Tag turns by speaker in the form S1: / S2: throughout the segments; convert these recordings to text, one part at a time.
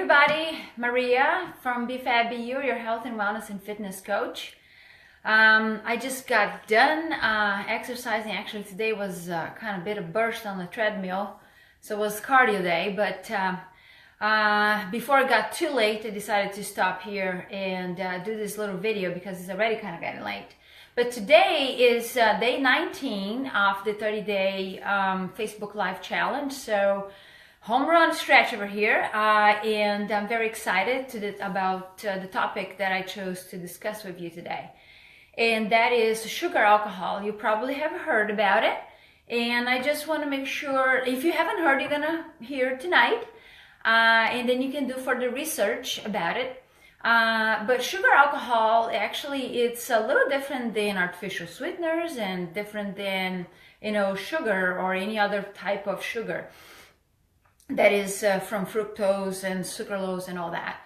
S1: everybody, Maria from BeFabBeYou, your health and wellness and fitness coach. I just got done exercising. Actually, today was kind of a bit of burst on the treadmill, so it was cardio day. But before it got too late, I decided to stop here and do this little video because it's already kind of getting late. But today is day 19 of the 30-day Facebook Live challenge. So home run stretch over here, and I'm very excited about the topic that I chose to discuss with you today. And that is sugar alcohol. You probably have heard about it. And I just want to make sure, if you haven't heard, you're gonna hear tonight. And then you can do further research about it. But sugar alcohol, actually, it's a little different than artificial sweeteners and different than, sugar or any other type of sugar that is from fructose and sucralose and all that.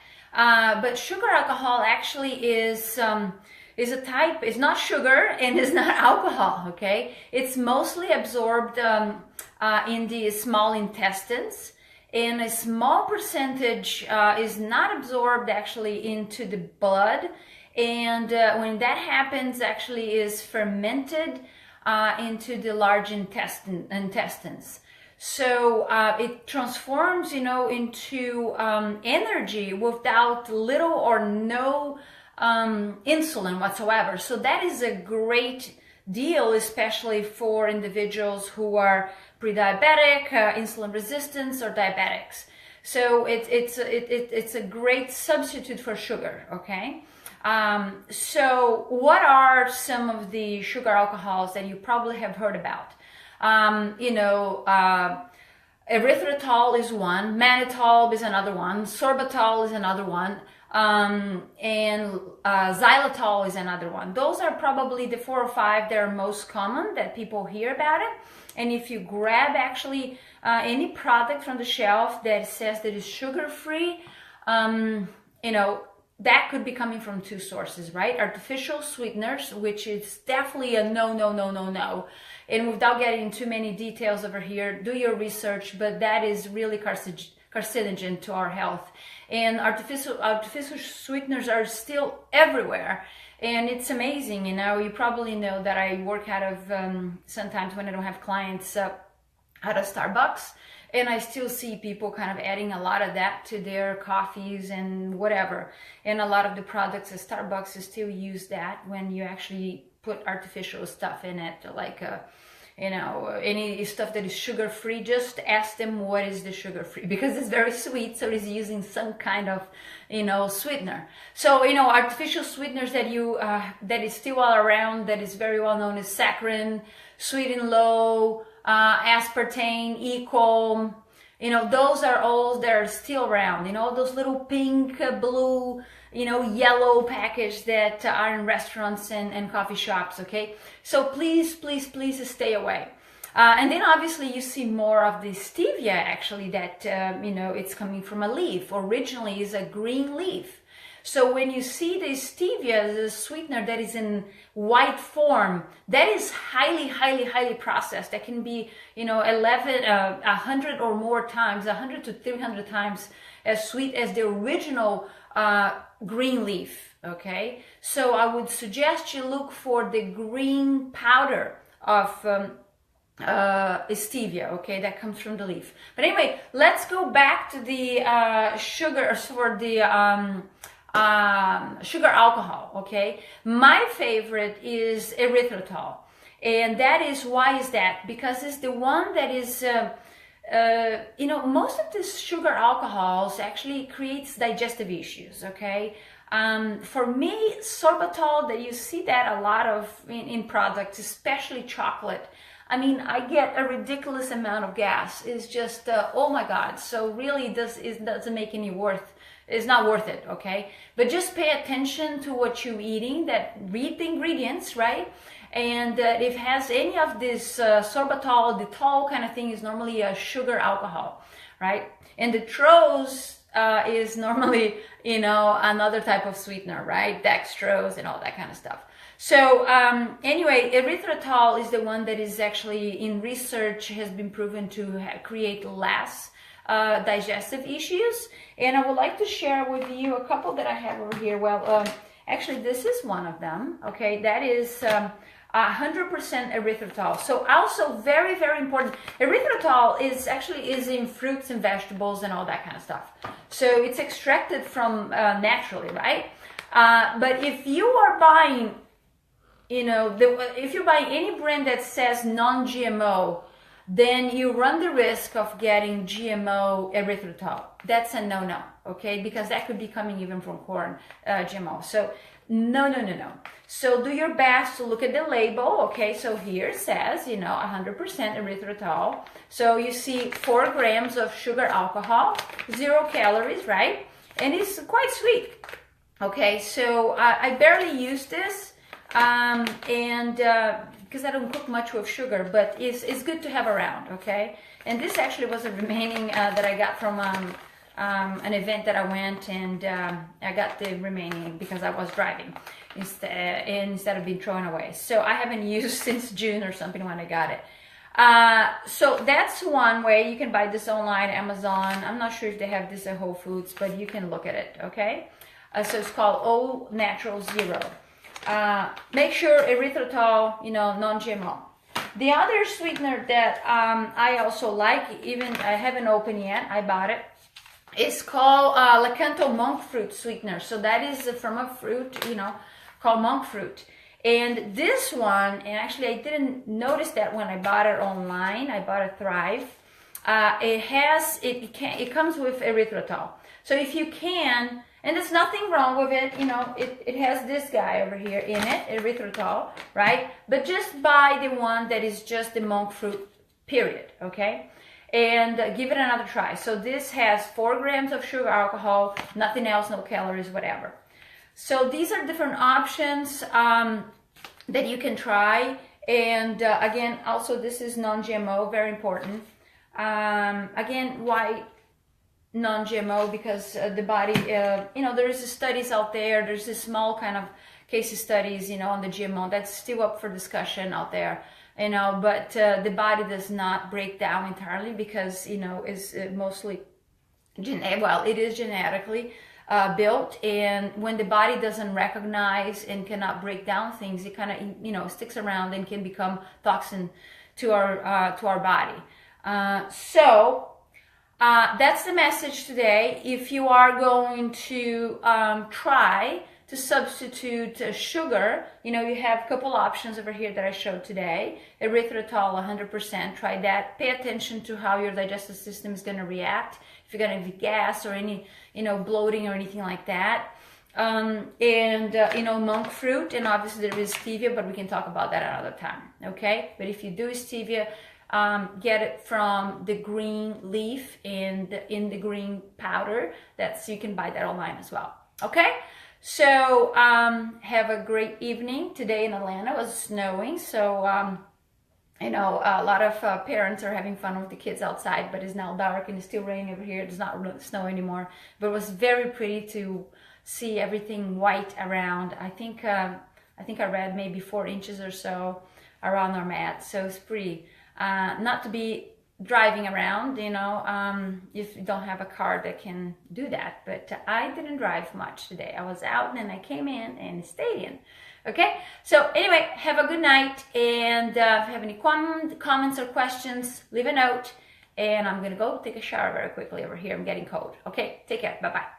S1: But sugar alcohol actually is a type, it's not sugar and it's not alcohol, okay? It's mostly absorbed in the small intestines, and a small percentage is not absorbed actually into the blood. And when that happens, actually is fermented into the large intestines. So it transforms, into energy without little or no insulin whatsoever. So that is a great deal, especially for individuals who are pre-diabetic, insulin resistance, or diabetics. So it's a great substitute for sugar. Okay. So what are some of the sugar alcohols that you probably have heard about? Erythrytol is one, mannitol is another one, sorbitol is another one, and xylitol is another one. Those are probably the 4 or 5 that are most common that people hear about it. And if you grab actually any product from the shelf that says that it's sugar-free, that could be coming from 2 sources, right? Artificial sweeteners, which is definitely a no. And without getting too many details over here, do your research, but that is really carcinogen to our health. And artificial sweeteners are still everywhere. And it's amazing, you probably know that I work out of, sometimes when I don't have clients, out of Starbucks. And I still see people kind of adding a lot of that to their coffees and whatever. And a lot of the products at Starbucks still use that when you actually put artificial stuff in it, like, any stuff that is sugar-free. Just ask them what is the sugar-free, because it's very sweet, so it's using some kind of, sweetener. So, artificial sweeteners that that is still all around, that is very well known, is saccharin, sweet and low, aspartame, equal, those are all that are still around, those little pink, blue, yellow package that are in restaurants and coffee shops, okay? So please stay away. And then obviously you see more of the stevia actually that, it's coming from a leaf. Originally is a green leaf. So when you see the stevia, the sweetener that is in white form, that is highly processed. That can be, 100 or more times, 100 to 300 times as sweet as the original green leaf. Okay, so I would suggest you look for the green powder of stevia. Okay, that comes from the leaf. But anyway, let's go back to the sugar, for the sugar alcohol. Okay, my favorite is erythritol, and that is, why is that? Because it's the one that is most of these sugar alcohols actually creates digestive issues. Okay, for me, sorbitol, that you see that a lot of in products, especially chocolate. I mean, I get a ridiculous amount of gas. It's just oh my god. So really, doesn't make any worth. It's not worth it, okay? But just pay attention to what you're eating, read the ingredients, right? And if it has any of this sorbitol, the tol kind of thing, is normally a sugar alcohol, right? And the dextrose is normally, another type of sweetener, right? Dextrose and all that kind of stuff. So anyway, erythritol is the one that is actually in research has been proven to create less digestive issues. And I would like to share with you a couple that I have over here. Well, actually, this is one of them. Okay, that is 100% erythritol. So also very, very important. Erythritol is in fruits and vegetables and all that kind of stuff. So it's extracted from naturally, right? But if you are buying, if you buy any brand that says non-GMO, then you run the risk of getting GMO erythritol. That's a no-no, okay? Because that could be coming even from corn, GMO. So no. So do your best to look at the label, okay? So here it says, 100% erythritol. So you see 4 grams of sugar alcohol, 0 calories, right? And it's quite sweet, okay? So I barely use this, because I don't cook much with sugar, but it's good to have around, okay? And this actually was a remaining that I got from an event that I went, and I got the remaining because I was driving instead of being thrown away. So I haven't used since June or something when I got it. So that's one way. You can buy this online, Amazon. I'm not sure if they have this at Whole Foods, but you can look at it, okay? So it's called All Natural Zero. Make sure erythritol, non-GMO. The other sweetener that I also like, even I haven't opened yet, I bought it. It's called Lakanto monk fruit sweetener. So that is from a fruit, called monk fruit. And this one, and actually I didn't notice that when I bought it online. I bought a Thrive. It comes with erythritol. So if you can, and there's nothing wrong with it, it has this guy over here in it, erythritol, right? But just buy the one that is just the monk fruit, period, okay? And give it another try. So this has 4 grams of sugar alcohol, nothing else, no calories, whatever. So these are different options that you can try. And again, also this is non-GMO, very important. Again, why non-GMO? Because the body, there's studies out there, there's a small kind of case studies, on the GMO. That's still up for discussion out there, but the body does not break down entirely because, it's mostly, it is genetically built, and when the body doesn't recognize and cannot break down things, it kind of, sticks around and can become toxin to our body. So that's the message today. If you are going to try to substitute sugar, you have a couple options over here that I showed today. Erythritol, 100%. Try that. Pay attention to how your digestive system is going to react. If you're going to have gas or any, bloating or anything like that. Monk fruit, and obviously there is stevia, but we can talk about that another time, okay? But if you do stevia, get it from the green leaf and in the green powder. You can buy that online as well, okay? So have a great evening. Today in Atlanta was snowing, so a lot of parents are having fun with the kids outside, but it's now dark and it's still raining over here. It's not really snow anymore, but it was very pretty to see everything white around. I think I read maybe 4 inches or so around our mat, so it's pretty. Not to be driving around, if you don't have a car that can do that. But I didn't drive much today. I was out and I came in and stayed in. Okay? So anyway, have a good night. And if you have any comments or questions, leave a note. And I'm going to go take a shower very quickly over here. I'm getting cold. Okay? Take care. Bye-bye.